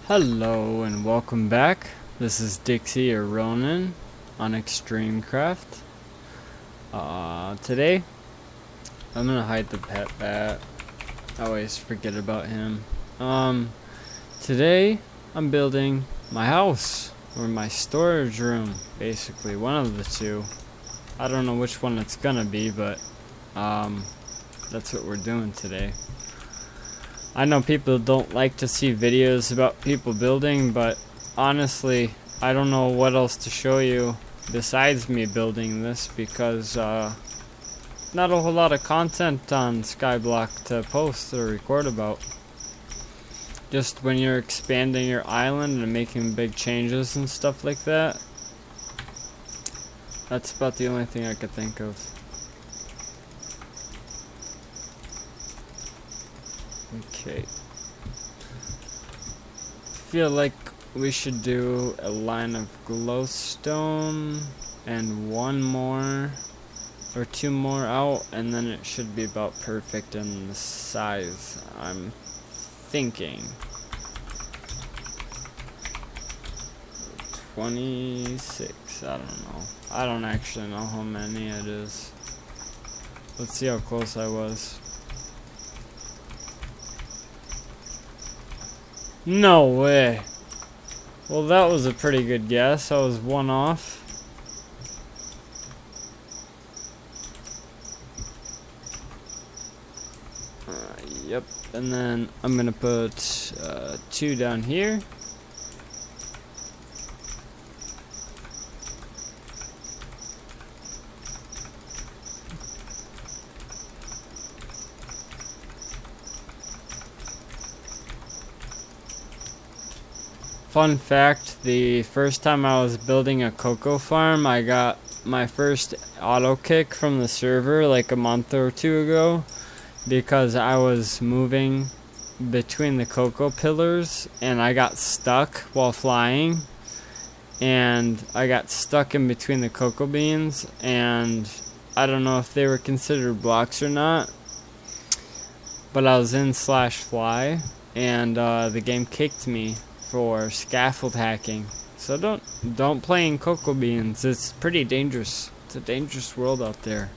Hello and welcome back. This is Dixie or Ronan on Extremecraft. Today I'm gonna hide the pet bat. I always forget about him. Today I'm building my house or my storage room, basically one of the two. I don't know which one it's gonna be, but that's what we're doing today. I know people don't like to see videos about people building, but honestly, I don't know what else to show you besides me building this because not a whole lot of content on Skyblock to post or record about. Just when you're expanding your island and making big changes and stuff like that. That's about the only thing I could think of. Okay. Feel like we should do a line of glowstone and one more or two more out, and then it should be about perfect in the size, I'm thinking. 26, I don't know. I don't actually know how many it is. Let's see how close I was. No way. Well, that was a pretty good guess. I was one off. Yep. And then I'm gonna put two down here. Fun fact, the first time I was building a cocoa farm, I got my first auto kick from the server like a month or two ago because I was moving between the cocoa pillars and I got stuck while flying, and I got stuck in between the cocoa beans, and I don't know if they were considered blocks or not, but I was in /fly and the game kicked me for scaffold hacking. So don't play in cocoa beans. It's pretty dangerous. It's a dangerous world out there.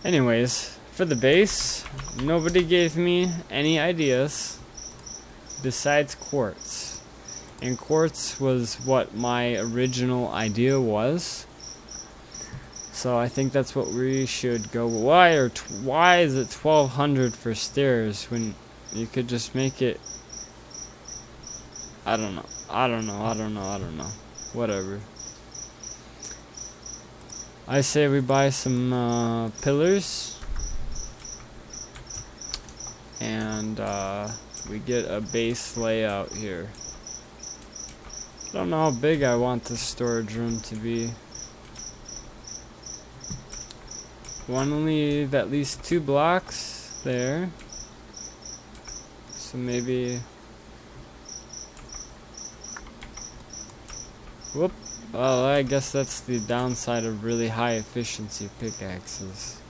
Anyways, for the base, nobody gave me any ideas besides quartz. And quartz was what my original idea was. So I think that's what we should go. Why is it 1200 for stairs when you could just make it? I don't know. Whatever. I say we buy some pillars and we get a base layout here. I don't know how big I want this storage room to be. Want to leave at least 2 blocks there. So maybe. Whoop. Well, I guess that's the downside of really high efficiency pickaxes.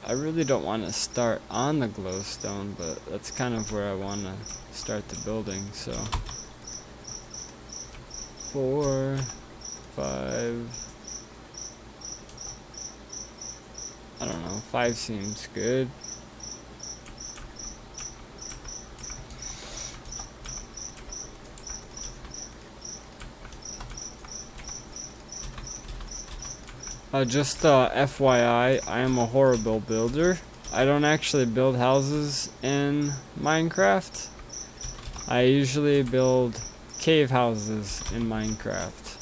I really don't want to start on the glowstone, but that's kind of where I want to start the building, so. 4, 5. I don't know, 5 seems good. Just FYI, I am a horrible builder. I don't actually build houses in Minecraft. I usually build cave houses in Minecraft.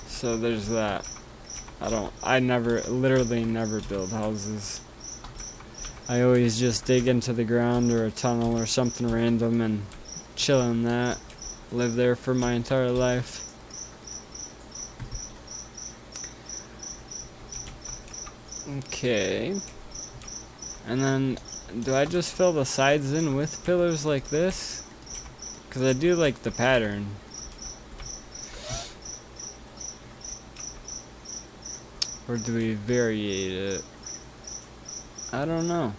So there's that. Literally never build houses. I always just dig into the ground or a tunnel or something random and chill in that. Live there for my entire life. Okay, and then do I just fill the sides in with pillars like this? Because I do like the pattern. Or do we variate it? I don't know.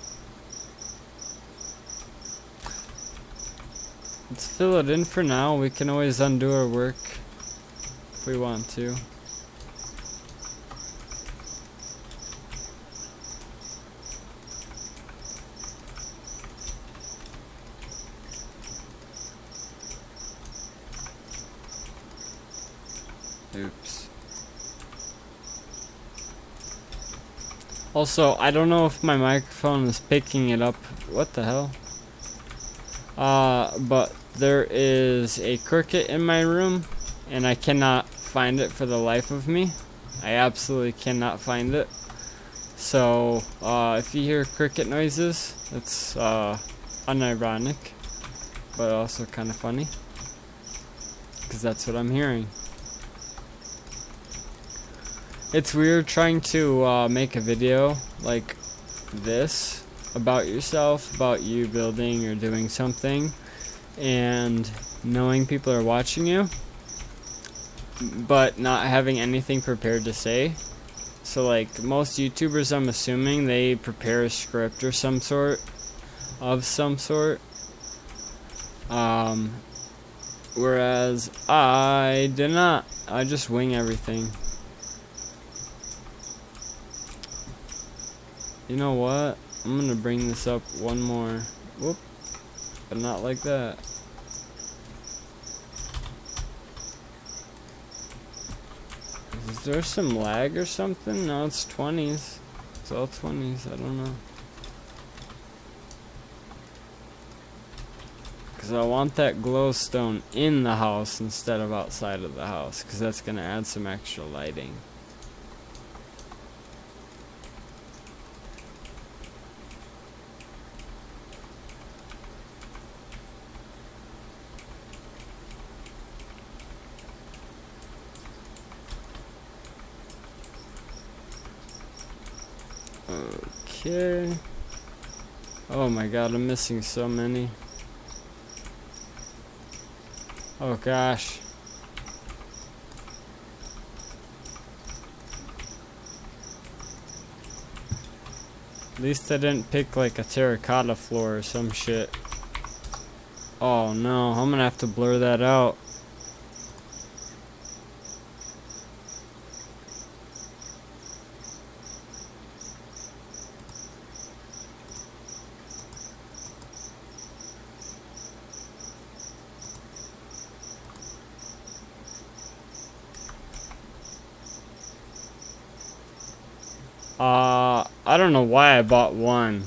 Let's fill it in for now. We can always undo our work if we want to. Oops. Also, I don't know if my microphone is picking it up. What the hell? But there is a cricket in my room, and I cannot find it for the life of me. I absolutely cannot find it. So, if you hear cricket noises, it's unironic, but also kind of funny, because that's what I'm hearing. It's weird trying to make a video like this about yourself, about you building or doing something, and knowing people are watching you, but not having anything prepared to say. So like most YouTubers, I'm assuming they prepare a script or some sort. Whereas I did not. I just wing everything. You know what? I'm gonna bring this up one more. Whoop. But not like that. Is there some lag or something? No, it's 20s. It's all 20s. I don't know. Because I want that glowstone in the house instead of outside of the house. Because that's gonna add some extra lighting. Okay. Oh my god, I'm missing so many. Oh gosh. At least I didn't pick like a terracotta floor or some shit. Oh no, I'm gonna have to blur that out. I don't know why I bought one.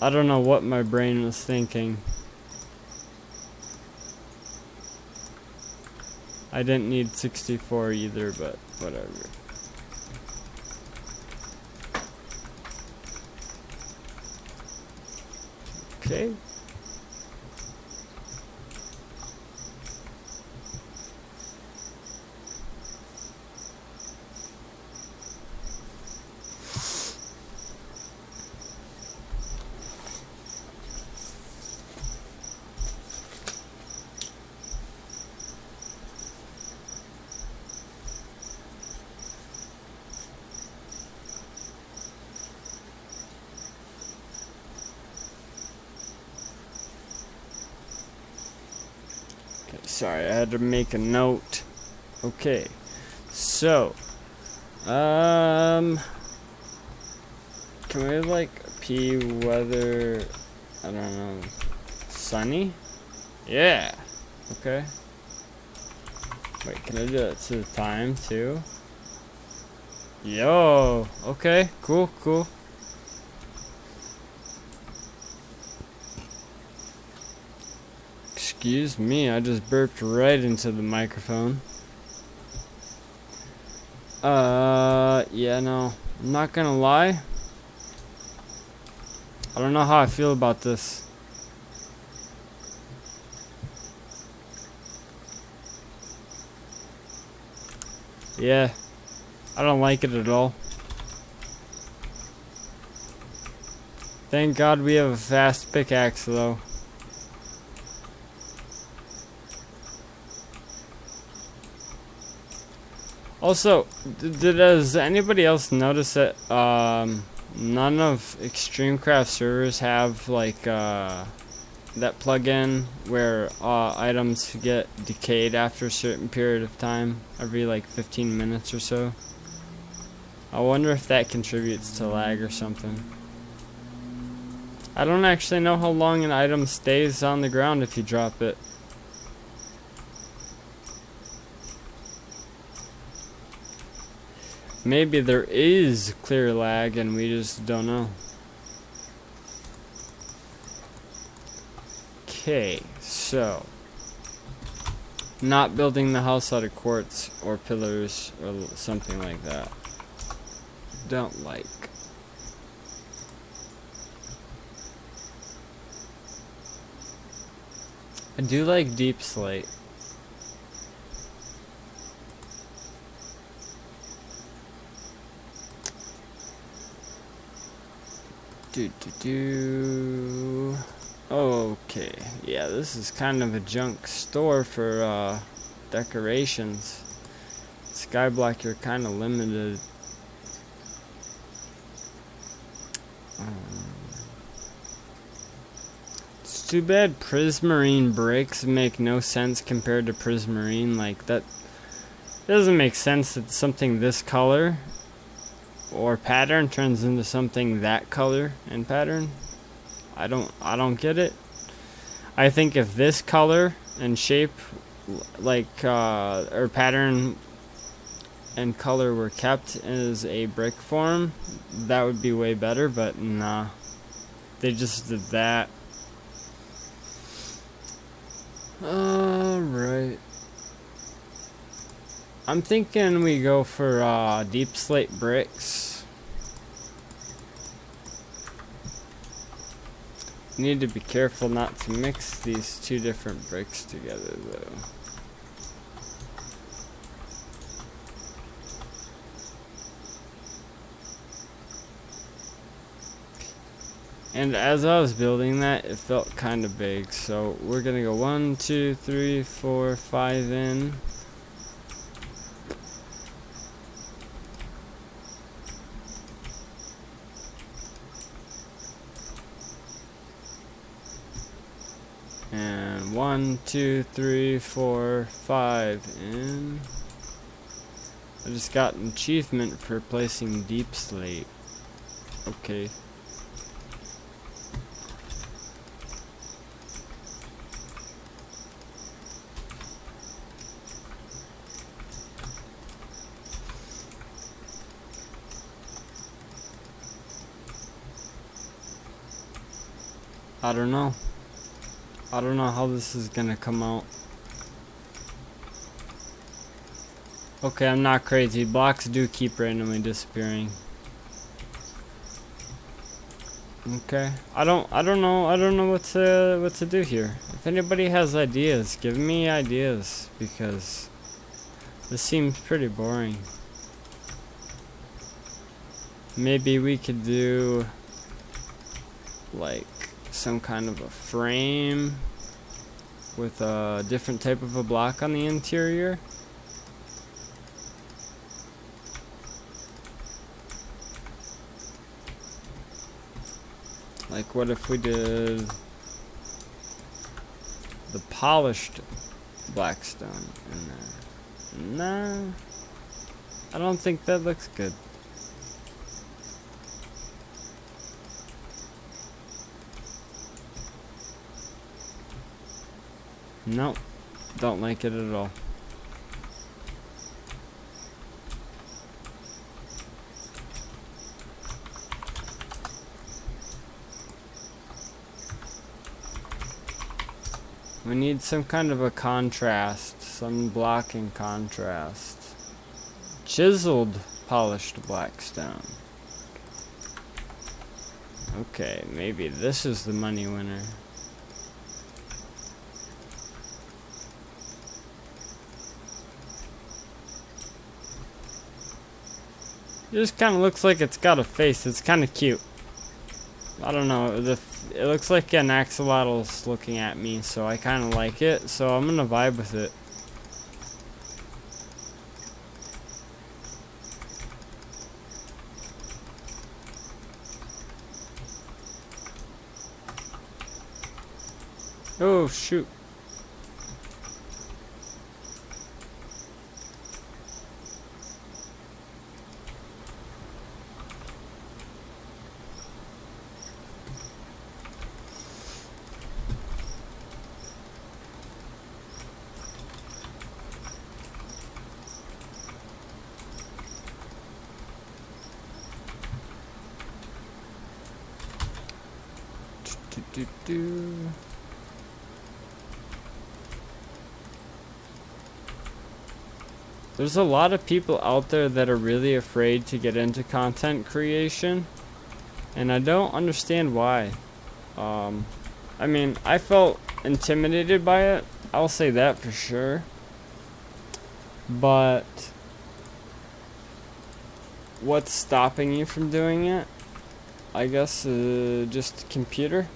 I don't know what my brain was thinking. I didn't need 64 either, but whatever. Okay. Sorry, I had to make a note. Okay, so, can we like P weather, I don't know, sunny? Yeah, okay. Wait, can I do it to the time too? Yo, okay, cool, cool. Excuse me, I just burped right into the microphone. Yeah, no, I'm not gonna lie. I don't know how I feel about this. Yeah, I don't like it at all. Thank God we have a fast pickaxe though. Also, does anybody else notice that none of Extremecraft servers have like that plugin where items get decayed after a certain period of time, every like 15 minutes or so? I wonder if that contributes to lag or something. I don't actually know how long an item stays on the ground if you drop it. Maybe there is clear lag and we just don't know. Okay, so not building the house out of quartz or pillars or something like that. Don't like. I do like deep slate. Okay, yeah, this is kind of a junk store for decorations. Skyblock, you're kind of limited. It's too bad prismarine bricks make no sense compared to prismarine. Like, that doesn't make sense that something this color or pattern turns into something that color and pattern. I don't get it. I think if this color and shape, like or pattern and color were kept as a brick form, that would be way better, but nah. They just did that. Alright. I'm thinking we go for deep slate bricks. Need to be careful not to mix these two different bricks together though. And as I was building that, it felt kind of big, so we're gonna go 1, 2, 3, 4, 5 in. And 1, 2, 3, 4, 5 in. I just got an achievement for placing deep slate. Okay. I don't know. I don't know how this is gonna come out. Okay, I'm not crazy. Blocks do keep randomly disappearing. Okay. I don't know what to do here. If anybody has ideas, give me ideas, because this seems pretty boring. Maybe we could do like some kind of a frame with a different type of a block on the interior. Like, what if we did the polished black stone in there? Nah, I don't think that looks good. Nope, don't like it at all. We need some kind of a contrast, some blocking contrast. Chiseled polished black stone. Okay, maybe this is the money winner. It just kind of looks like it's got a face. It's kind of cute. I don't know. It looks like an axolotl's looking at me, so I kind of like it. So I'm gonna vibe with it. Oh, shoot. There's a lot of people out there that are really afraid to get into content creation, and I don't understand why. I mean, I felt intimidated by it, I'll say that for sure, but what's stopping you from doing it? I guess just computer.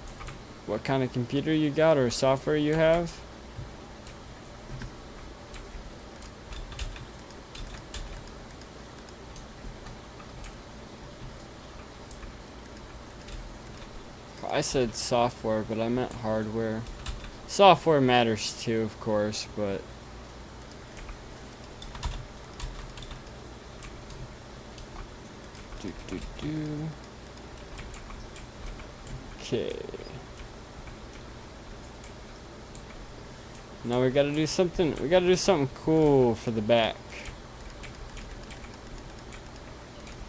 What kind of computer you got or software you have. I said software, but I meant hardware. Software matters too, of course, but okay. Now we gotta do something. We gotta do something cool for the back.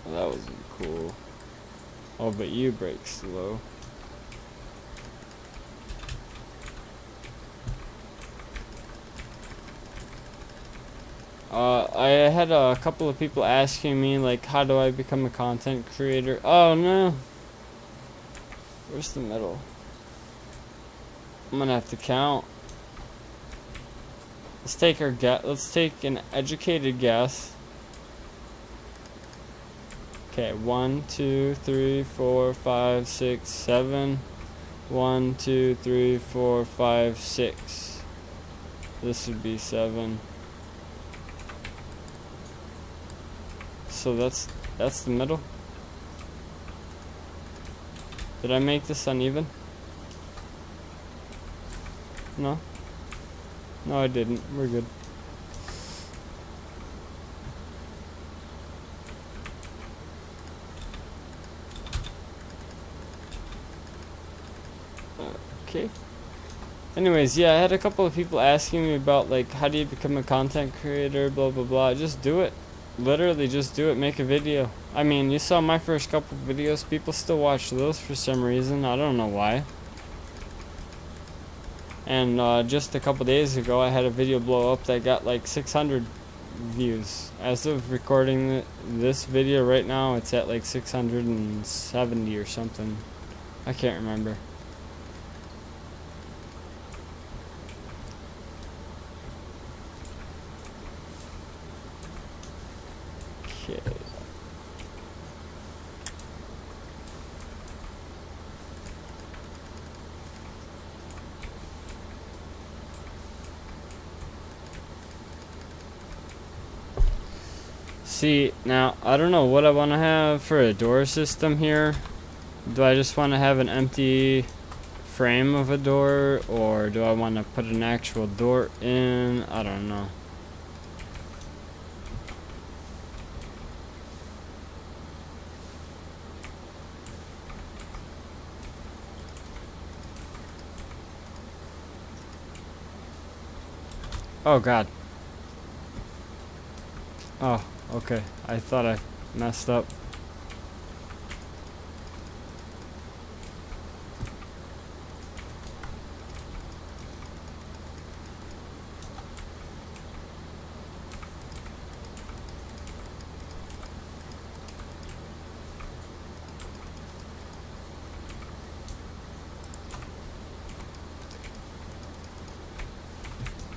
Well, that wasn't cool. Oh, but you brake slow. I had a couple of people asking me, like, how do I become a content creator? Oh no. Where's the middle? I'm gonna have to count. Let's take our guess. Let's take an educated guess. Okay, 1, 2, 3, 4, 5, 6, 7. 1, 2, 3, 4, 5, 6. This would be 7. So that's the middle. Did I make this uneven? No. No, I didn't. We're good. Okay. Anyways, yeah, I had a couple of people asking me about, like, how do you become a content creator, blah, blah, blah. Just do it. Literally, just do it. Make a video. I mean, you saw my first couple videos. People still watch those for some reason. I don't know why. And just a couple days ago, I had a video blow up that got like 600 views. As of recording this video right now, it's at like 670 or something. I can't remember. Okay. See, now, I don't know what I want to have for a door system here. Do I just want to have an empty frame of a door, or do I want to put an actual door in? I don't know. Oh god. Oh, okay. I thought I messed up.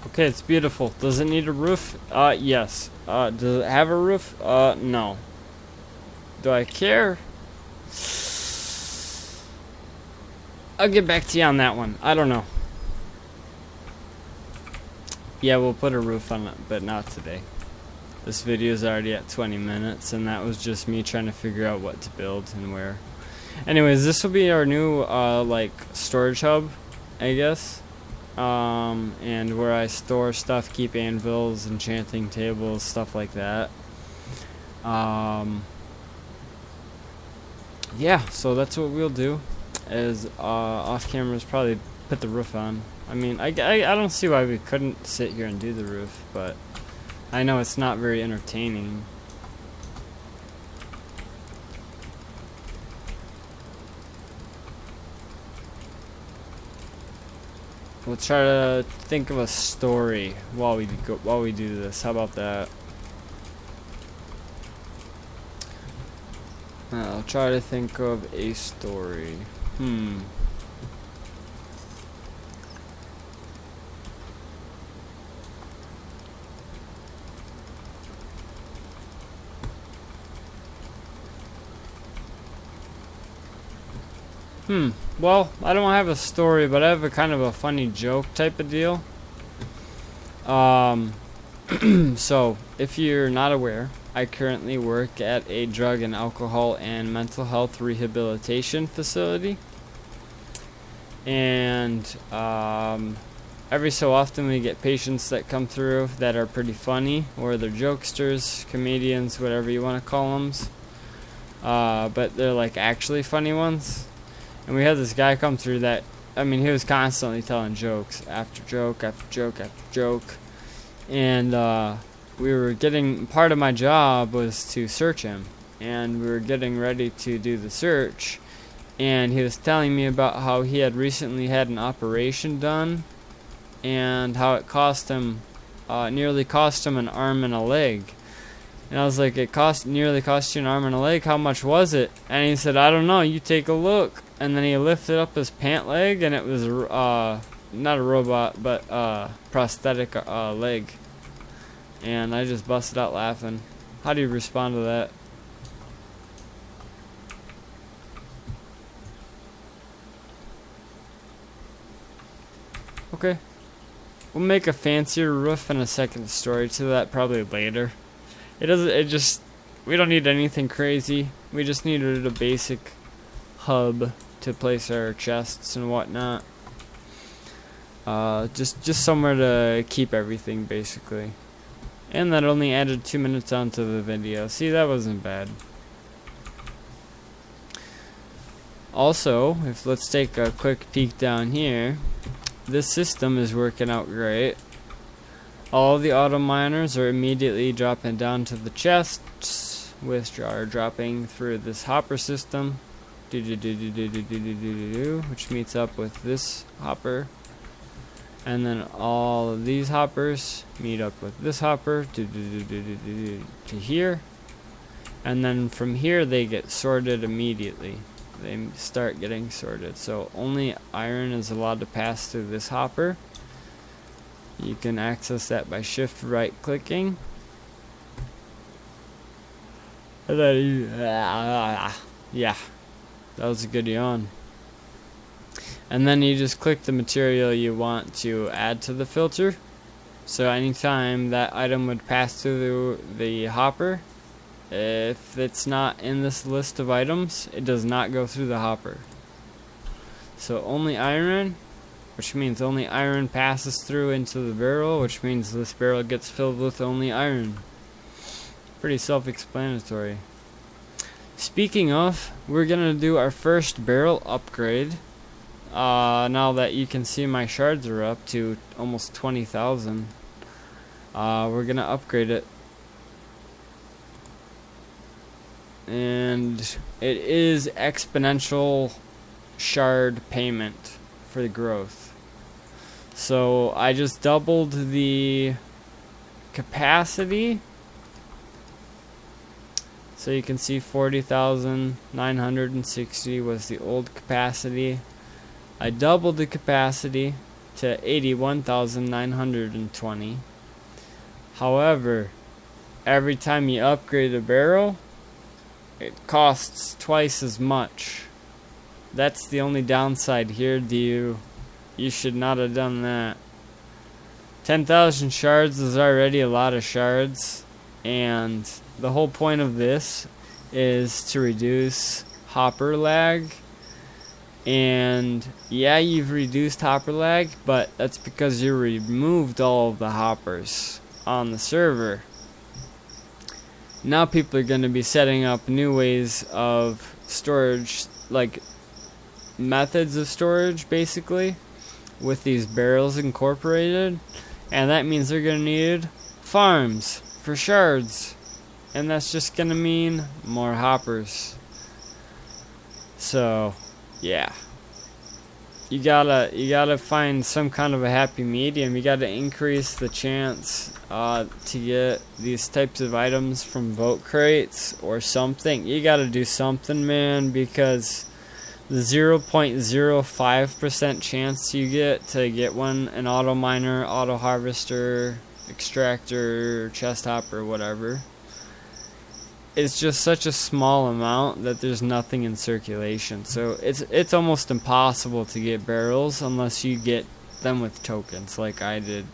Okay, it's beautiful. Does it need a roof? Yes. Does it have a roof? No. Do I care? I'll get back to you on that one. I don't know. Yeah, we'll put a roof on it, but not today. This video is already at 20 minutes, and that was just me trying to figure out what to build and where. Anyways, this will be our new, like, storage hub, I guess. and where I store stuff, keep anvils, enchanting tables, stuff like that. Yeah, so that's what we'll do. Is off camera is probably put the roof on. I mean, I don't see why we couldn't sit here and do the roof, but I know it's not very entertaining. We'll try to think of a story while we do this. How about that? I'll try to think of a story. Well, I don't have a story, but I have a kind of a funny joke type of deal. So, if you're not aware, I currently work at a drug and alcohol and mental health rehabilitation facility. And every so often we get patients that come through that are pretty funny, or they're jokesters, comedians, whatever you want to call them. But they're like actually funny ones. And we had this guy come through that, I mean, he was constantly telling jokes after joke after joke after joke. And we were getting, part of my job was to search him. And we were getting ready to do the search. And he was telling me about how he had recently had an operation done. And how it cost him, nearly cost him an arm and a leg. And I was like, nearly cost you an arm and a leg? How much was it? And he said, I don't know, you take a look. And then he lifted up his pant leg, and it was not a robot, but prosthetic leg. And I just busted out laughing. How do you respond to that? Okay. We'll make a fancier roof and a second story to that probably later. We don't need anything crazy. We just needed a basic hub to place our chests and whatnot. Just somewhere to keep everything, basically. And that only added 2 minutes onto the video. See, that wasn't bad. Also, let's take a quick peek down here. This system is working out great. All the auto miners are immediately dropping down to the chests, which are dropping through this hopper system, which meets up with this hopper, and then all of these hoppers meet up with this hopper to here, and then from here they get sorted immediately. They start getting sorted. So only iron is allowed to pass through this hopper. You can access that by shift right clicking. And then yeah, that was a good yawn. And then you just click the material you want to add to the filter. So anytime that item would pass through the hopper, if it's not in this list of items, it does not go through the hopper. So only iron, which means only iron passes through into the barrel, which means this barrel gets filled with only iron. Pretty self-explanatory. Speaking of, we're gonna do our first barrel upgrade. Now that you can see my shards are up to almost 20,000, we're gonna upgrade it. And it is exponential shard payment for the growth. So I just doubled the capacity. So you can see 40,960 was the old capacity. I doubled the capacity to 81,920. However, every time you upgrade a barrel, it costs twice as much. That's the only downside here. You should not have done that. 10,000 shards is already a lot of shards, and the whole point of this is to reduce hopper lag And yeah, you've reduced hopper lag, but that's because you removed all of the hoppers on the server. Now people are going to be setting up new ways of storage, like methods of storage basically, with these barrels incorporated. And that means they're going to need farms for shards. And that's just going to mean more hoppers. So yeah, you gotta find some kind of a happy medium. You gotta increase the chance to get these types of items from vote crates or something. You gotta do something, man, because the 0.05% chance you get to get one, an auto miner, auto harvester, extractor, chest hopper, whatever, it's just such a small amount that there's nothing in circulation. So it's almost impossible to get barrels unless you get them with tokens like I did.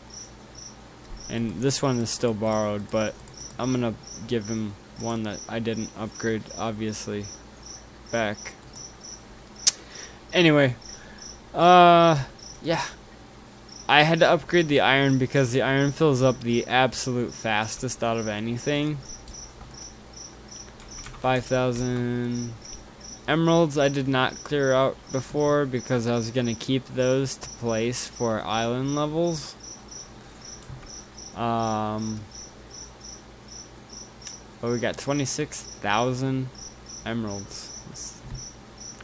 And this one is still borrowed, but I'm gonna give him one that I didn't upgrade, obviously, back. Anyway, yeah, I had to upgrade the iron because the iron fills up the absolute fastest out of anything. 5,000 emeralds I did not clear out before because I was gonna keep those to place for island levels. But we got 26,000 emeralds. That's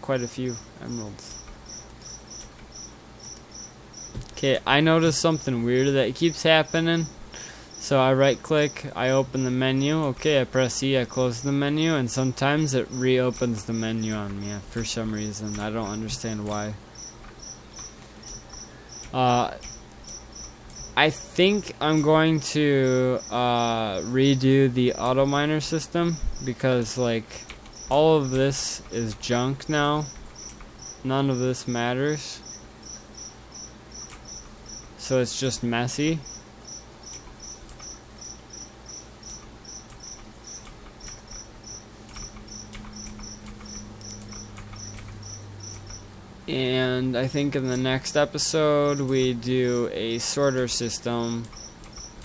quite a few emeralds. Okay, I noticed something weird that keeps happening. So I right click, I open the menu, okay, I press E, I close the menu, and sometimes it reopens the menu on me for some reason. I don't understand why. I think I'm going to redo the auto miner system because like all of this is junk now. None of this matters. So it's just messy. And I think in the next episode we do a sorter system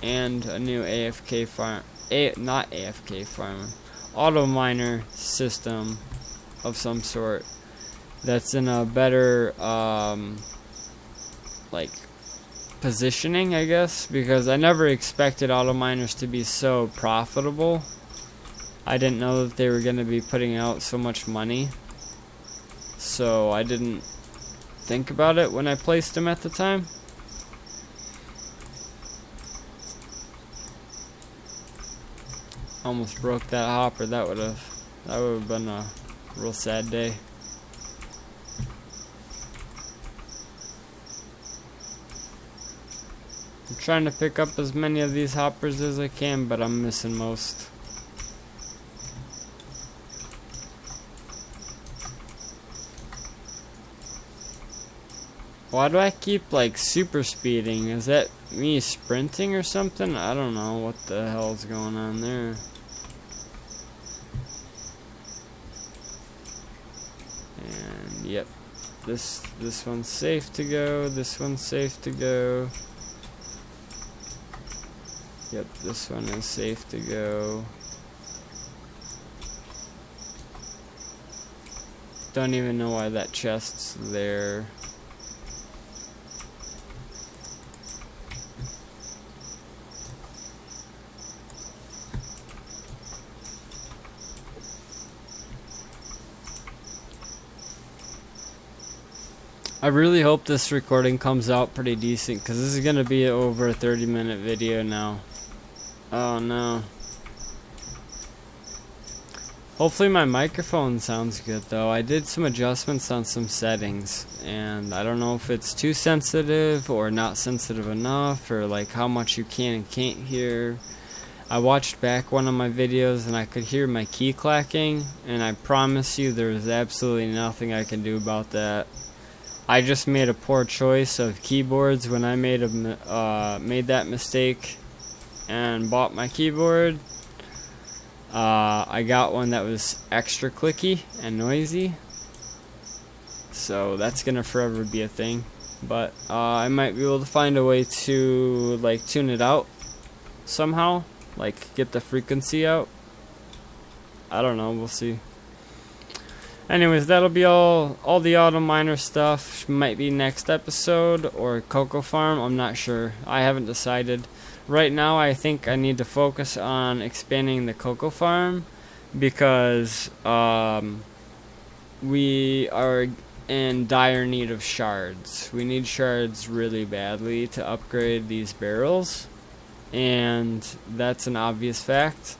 and a new AFK farm, not AFK farm, auto miner system of some sort that's in a better like positioning, I guess, because I never expected auto miners to be so profitable. I didn't know that they were going to be putting out so much money, so I didn't think about it when I placed them at the time. Almost broke that hopper. That would have been a real sad day. I'm trying to pick up as many of these hoppers as I can, but I'm missing most. Why do I keep like super speeding? Is that me sprinting or something? I don't know what the hell's going on there. And yep, this one's safe to go. This one's safe to go. Yep, this one is safe to go. Don't even know why that chest's there. I really hope this recording comes out pretty decent, because this is going to be over a 30-minute video now. Oh no. Hopefully my microphone sounds good though. I did some adjustments on some settings, and I don't know if it's too sensitive or not sensitive enough, or like how much you can and can't hear. I watched back one of my videos and I could hear my key clacking, and I promise you there is absolutely nothing I can do about that. I just made a poor choice of keyboards when I made that mistake and bought my keyboard. I got one that was extra clicky and noisy, so that's gonna forever be a thing. But I might be able to find a way to like tune it out somehow, like get the frequency out. I don't know, we'll see. Anyways, that'll be all the auto miner stuff. Might be next episode or Cocoa Farm, I'm not sure. I haven't decided. Right now I think I need to focus on expanding the Cocoa Farm because we are in dire need of shards. We need shards really badly to upgrade these barrels, and that's an obvious fact.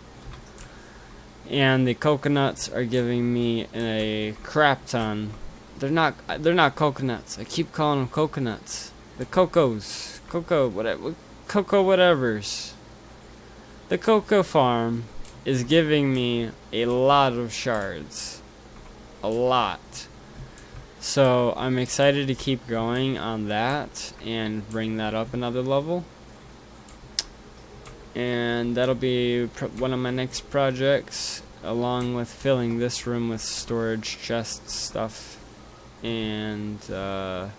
And the coconuts are giving me a crap ton. They're not coconuts. I keep calling them coconuts. The cocoa whatevers. The Cocoa Farm is giving me a lot of shards. A lot. So I'm excited to keep going on that and bring that up another level. And that'll be one of my next projects, along with filling this room with storage chest stuff. And then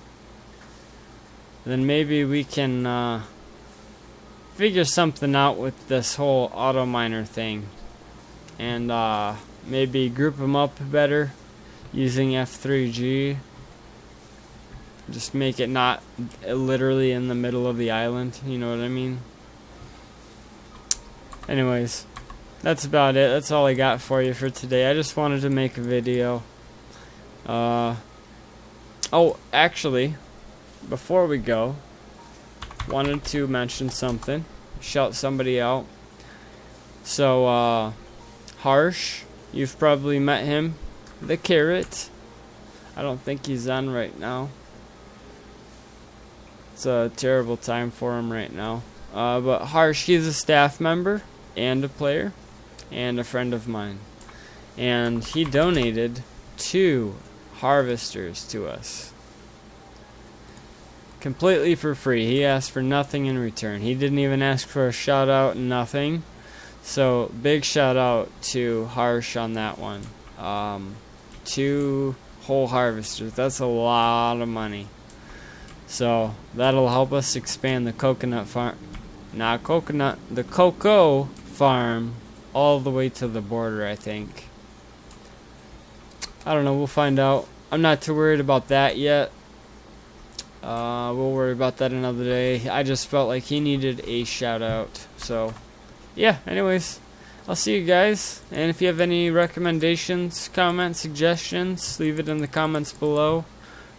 maybe we can figure something out with this whole auto miner thing, and maybe group them up better using F3G. Just make it not literally in the middle of the island, you know what I mean? Anyways, that's about it. That's all I got for you for today. I just wanted to make a video. Oh, actually, before we go, wanted to mention something. Shout somebody out. So, Harsh, you've probably met him. The Carrot. I don't think he's on right now. It's a terrible time for him right now. But Harsh, he's a staff member and a player and a friend of mine, and he donated 2 harvesters to us completely for free. He asked for nothing in return. He didn't even ask for a shout out, nothing. So big shout out to Harsh on that one. 2 whole harvesters, that's a lot of money. So that'll help us expand the coconut farm, not coconut, the cocoa farm all the way to the border, I think. I don't know, we'll find out. I'm not too worried about that yet. We'll worry about that another day. I just felt like he needed a shout out. So yeah, anyways, I'll see you guys, and if you have any recommendations, comments, suggestions, leave it in the comments below,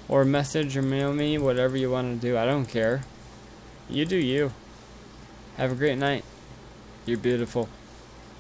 or message or mail me, whatever you want to do. I don't care. You do you. Have a great night. You're beautiful.